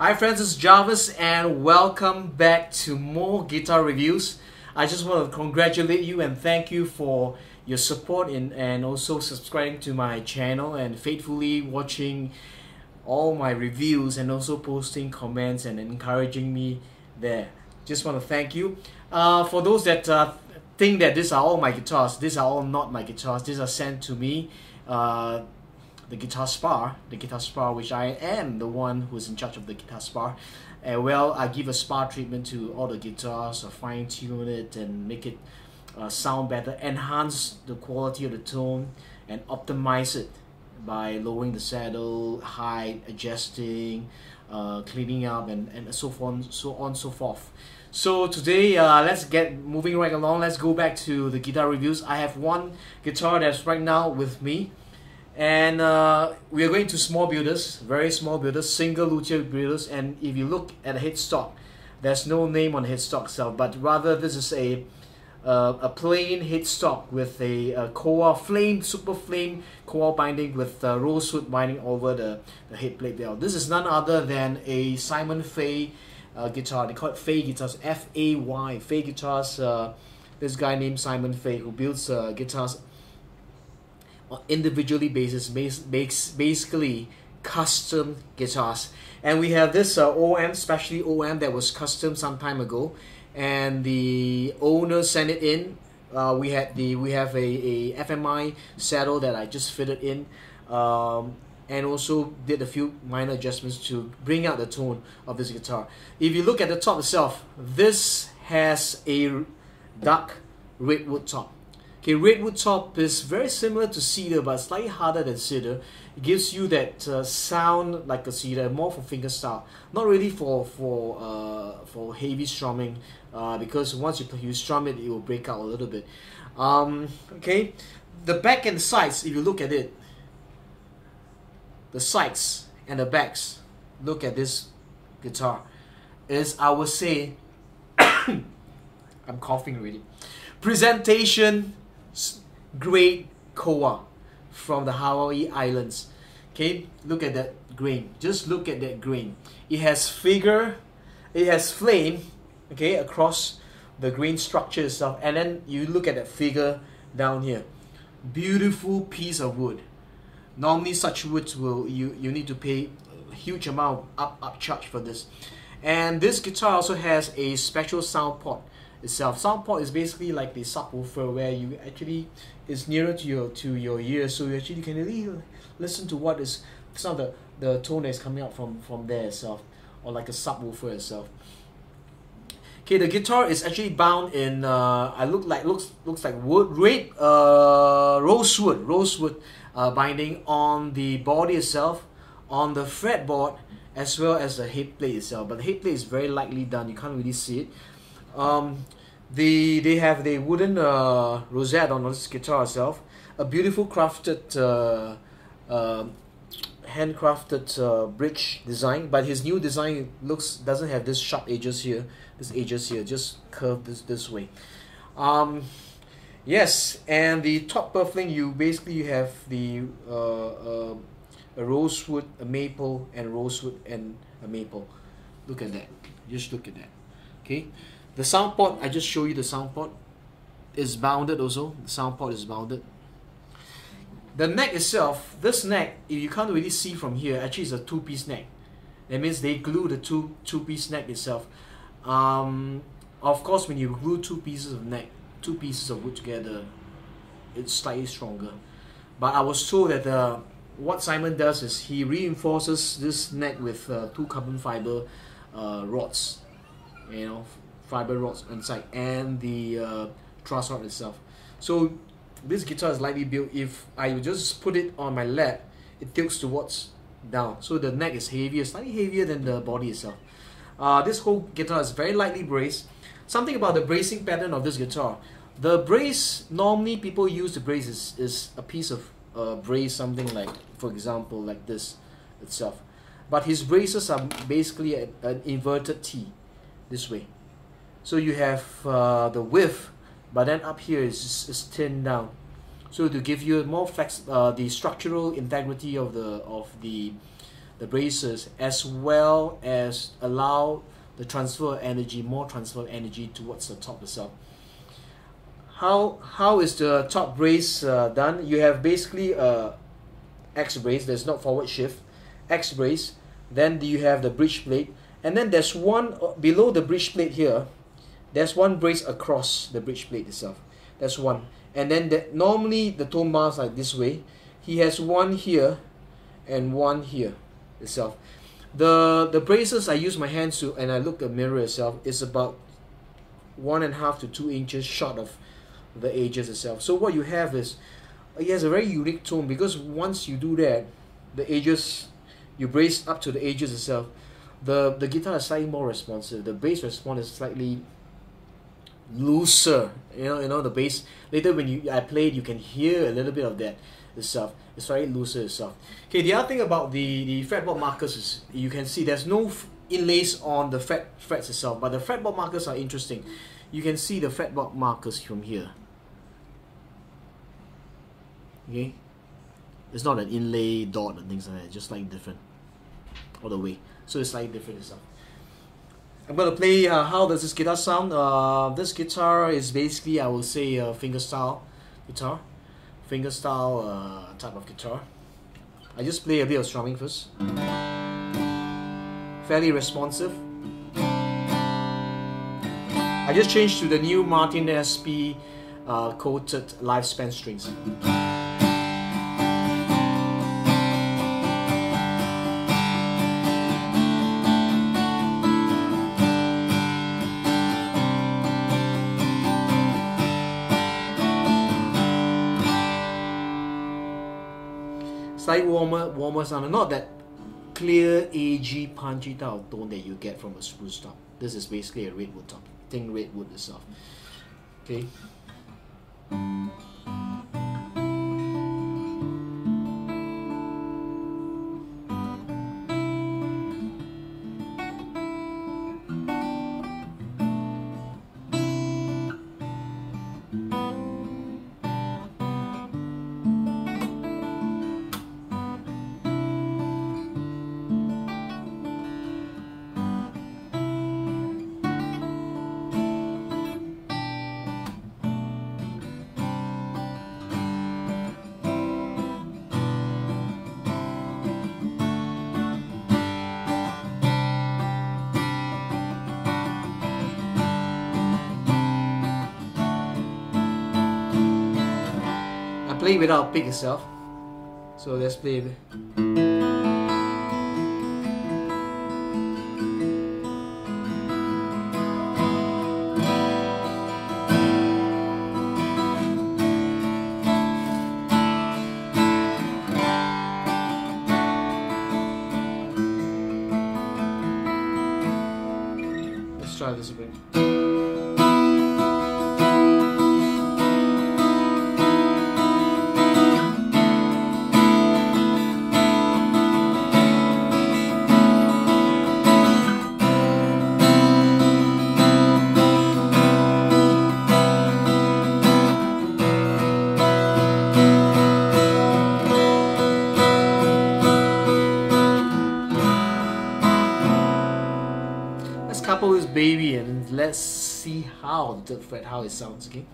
Hi friends, it's Jarvis and welcome back to more guitar reviews. I just want to congratulate you and thank you for your support and also subscribing to my channel and faithfully watching all my reviews and also posting comments and encouraging me there. Just want to thank you. For those that think that these are all my guitars, these are all not my guitars. These are sent to me. The guitar spar, which I am the one who's in charge of the guitar spar. Well, I give a spar treatment to all the guitars, fine tune it and make it sound better, enhance the quality of the tone and optimize it by lowering the saddle height, adjusting, cleaning up and so on so forth. So today let's get moving right along. Let's go back to the guitar reviews. I have one guitar that's right now with me. And we are going to small builders, very small builders, single luthier builders. And if you look at the headstock, there's no name on the headstock itself, but rather this is a plain headstock with a coil flame, super flame coil binding with rosewood binding over the head plate there. This is none other than a Simon Fay guitar. They call it Fay Guitars, F-A-Y, Fay Guitars. This guy named Simon Fay who builds guitars on individually basis, basically custom guitars. And we have this OM, specially OM, that was custom some time ago, and the owner sent it in. We have a FMI saddle that I just fitted in, and also did a few minor adjustments to bring out the tone of this guitar. If you look at the top itself, this has a dark redwood top. Okay, redwood top is very similar to cedar but slightly harder than cedar. It gives you that sound like a cedar, more for fingerstyle, not really for heavy strumming, because once you strum it, it will break out a little bit. Okay, the back and the sides, if you look at it, the sides and the backs, look at this guitar, is, I would say, I'm coughing already, presentation grade coil from the Hawaii Islands. Okay, look at that grain. Just look at that grain. It has figure, it has flame, okay, across the grain structure itself, and then you look at that figure down here. Beautiful piece of wood. Normally such woods will you need to pay a huge amount of upcharge for this. And this guitar also has a special sound port itself. Sound port is basically like the subwoofer where you actually is nearer to your ears, so you actually can really listen to what is some of the tone that is coming out from there itself, or like a subwoofer itself. Okay, the guitar is actually bound in looks like rosewood binding on the body itself, on the fretboard, as well as the head plate itself. But the head plate is very lightly done, you can't really see it. They have the wooden rosette on this guitar itself, a beautiful crafted handcrafted bridge design, but his new design doesn't have this sharp edges here, just curved this way. Yes, and the top purfling, you have the a rosewood, a maple, and rosewood and a maple. Look at that, just look at that. Okay, the sound port, I just show you the sound port is bounded also. The sound port is bounded. The neck itself, this neck, if you can't really see from here, actually is a two-piece neck. That means they glue the two-piece neck itself. Of course, when you glue two pieces of wood together, it's slightly stronger. But I was told that what Simon does is he reinforces this neck with two carbon fiber rods, fiber rods inside, and the truss rod itself. So this guitar is lightly built. If I just put it on my lap, it tilts towards down, so the neck is heavier, slightly heavier than the body itself. This whole guitar is very lightly braced. Something about the bracing pattern of this guitar, the brace, normally people use the brace is a piece of brace, something like, for example, like this itself. But his braces are basically an inverted T, this way. So you have the width, but then up here is thinned down. So to give you more the structural integrity of the the braces, as well as allow the transfer energy, more transfer energy towards the top itself. How is the top brace done? You have basically a X brace. There's not forward shift. X brace. Then you have the bridge plate, and then there's one below the bridge plate here. There's one brace across the bridge plate itself. That's one. And then normally the tone bars are this way. He has one here and one here itself. The braces, I use my hands to, and I look at the mirror itself, is about 1.5 to 2 inches short of the edges itself. So what you have is, it has a very unique tone, because once you do that, the edges, you brace up to the edges itself, the guitar is slightly more responsive. The bass response is slightly looser. You know the bass. Later when I play it, you can hear a little bit of that itself. It's very looser itself. Okay, the other thing about the fretboard markers is, you can see there's no inlays on the frets itself, but the fretboard markers are interesting. You can see the fretboard markers from here. Okay, it's not an inlay dot and things like that, just like different all the way. So it's slightly different itself. I'm gonna play how does this guitar sound. This guitar is basically, I will say, a fingerstyle guitar, fingerstyle type of guitar. I just play a bit of strumming first. Fairly responsive. I just changed to the new Martin SP coated lifespan strings. Slight warmer sound, not that clear, edgy, punchy type of tone that you get from a spruce top. This is basically a redwood top. Think redwood itself. Okay. Play without pick itself. So let's play it. Let's try this again. Couple this baby and let's see how the third fret, how it sounds. Okay.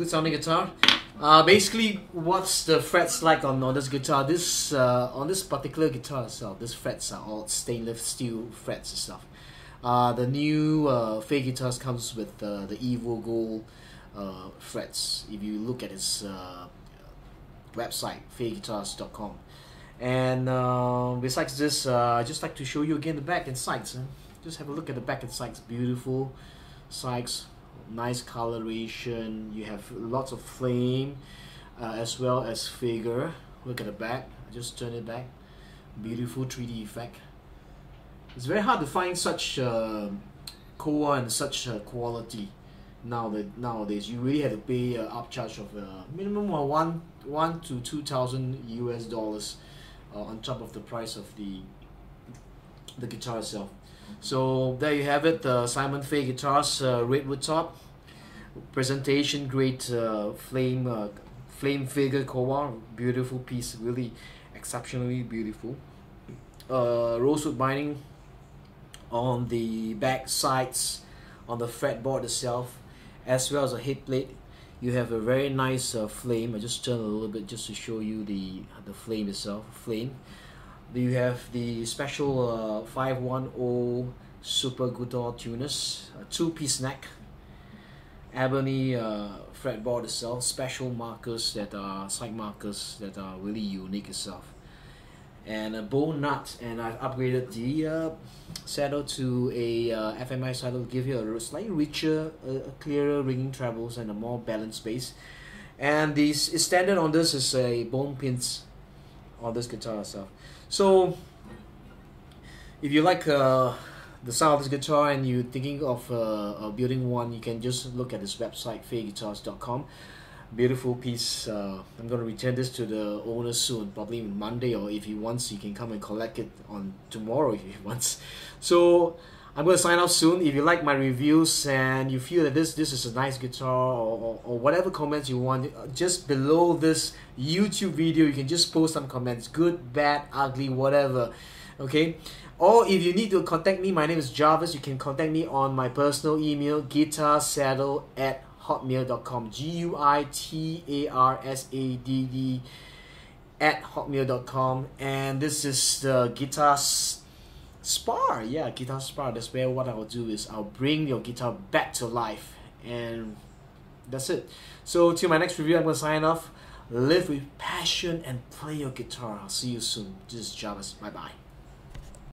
good sounding guitar. Basically, what's the frets like on this guitar? This on this particular guitar itself, these frets are all stainless steel frets and stuff. The new Fay Guitars comes with the Evo Gold frets. If you look at its website, fayguitars.com. And besides this, I just like to show you again the back and sides. Just have a look at the back and sides. Beautiful sides, nice coloration. You have lots of flame as well as figure. Look at the back. I just turn it back. Beautiful 3D effect. It's very hard to find such core and such quality nowadays. You really have to pay upcharge of minimum of one to 2,000 US dollars on top of the price of the guitar itself. So there you have it, the Simon Fay Guitars Redwood top, presentation grade flame figure core, beautiful piece, really exceptionally beautiful. Rosewood binding on the back sides, on the fretboard itself, as well as a head plate. You have a very nice flame. I just turn a little bit just to show you the flame itself. You have the special 510 Super Guitar tuners, a two-piece neck, ebony fretboard itself, special markers that are side markers that are really unique itself, and a bow nut. And I've upgraded the saddle to a FMI saddle to give you a slightly richer, clearer ringing trebles and a more balanced bass. And the standard on this is a bone pins on this guitar itself. So if you like the sound of this guitar and you're thinking of building one, you can just look at this website, fayguitars.com. Beautiful piece. I'm going to return this to the owner soon, probably Monday, or if he wants he can come and collect it on tomorrow if he wants. So I'm going to sign off soon. If you like my reviews and you feel that this is a nice guitar, or whatever comments you want, just below this YouTube video you can just post some comments, good, bad, ugly, whatever, okay? Or if you need to contact me, my name is Jarvis. You can contact me on my personal email, guitarsaddle@hotmail.com, guitarsadd@hotmail.com. And this is the Guitar Spar. Yeah, Guitar Spar. That's where what I'll do is I'll bring your guitar back to life, and that's it. So till my next review, I'm going to sign off. Live with passion and play your guitar. I'll see you soon. This is Jarvis. Bye bye.